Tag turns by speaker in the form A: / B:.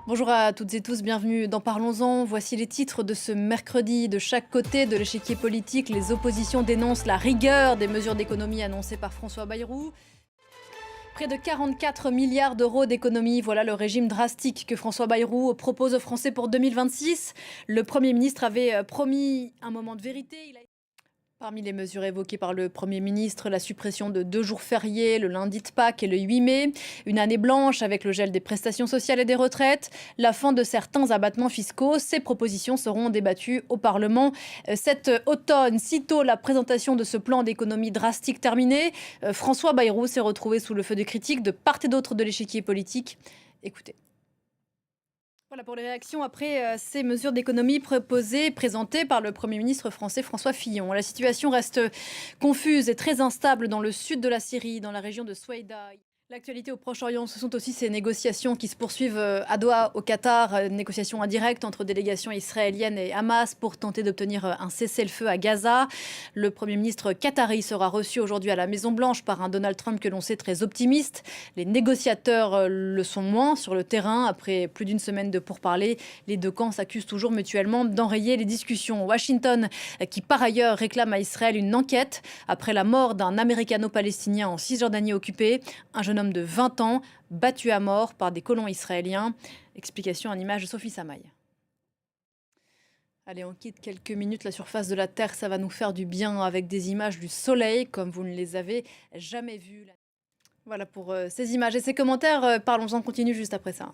A: Bonjour à toutes et tous, bienvenue dans Parlons-en. Voici les titres de ce mercredi. De chaque côté de l'échiquier politique, les oppositions dénoncent la rigueur des mesures d'économie annoncées par François Bayrou. Près de 44 milliards d'euros d'économies, voilà le régime drastique que François Bayrou propose aux Français pour 2026. Le Premier ministre avait promis un moment de vérité. Parmi les mesures évoquées par le Premier ministre, la suppression de 2 jours fériés, le lundi de Pâques et le 8 mai, une année blanche avec le gel des prestations sociales et des retraites, la fin de certains abattements fiscaux. Ces propositions seront débattues au Parlement cet automne. Sitôt la présentation de ce plan d'économie drastique terminée, François Bayrou s'est retrouvé sous le feu de critiques de part et d'autre de l'échiquier politique. Écoutez. Voilà pour les réactions après ces mesures d'économie présentées par le Premier ministre français François Fillon. La situation reste confuse et très instable dans le sud de la Syrie, dans la région de Souaïda. L'actualité au Proche-Orient, ce sont aussi ces négociations qui se poursuivent à Doha, au Qatar, négociations indirectes entre délégations israéliennes et Hamas pour tenter d'obtenir un cessez-le-feu à Gaza. Le Premier ministre qatari sera reçu aujourd'hui à la Maison-Blanche par un Donald Trump que l'on sait très optimiste. Les négociateurs le sont moins sur le terrain. Après plus d'une semaine de pourparlers, les deux camps s'accusent toujours mutuellement d'enrayer les discussions. Washington, qui par ailleurs réclame à Israël une enquête après la mort d'un Américano-Palestinien en Cisjordanie occupée, un jeune homme de 20 ans battu à mort par des colons israéliens. Explication en image de Sophie Samaï. Allez, on quitte quelques minutes la surface de la Terre, ça va nous faire du bien avec des images du soleil comme vous ne les avez jamais vues. Voilà pour ces images et ces commentaires. Parlons-en, continue juste après ça.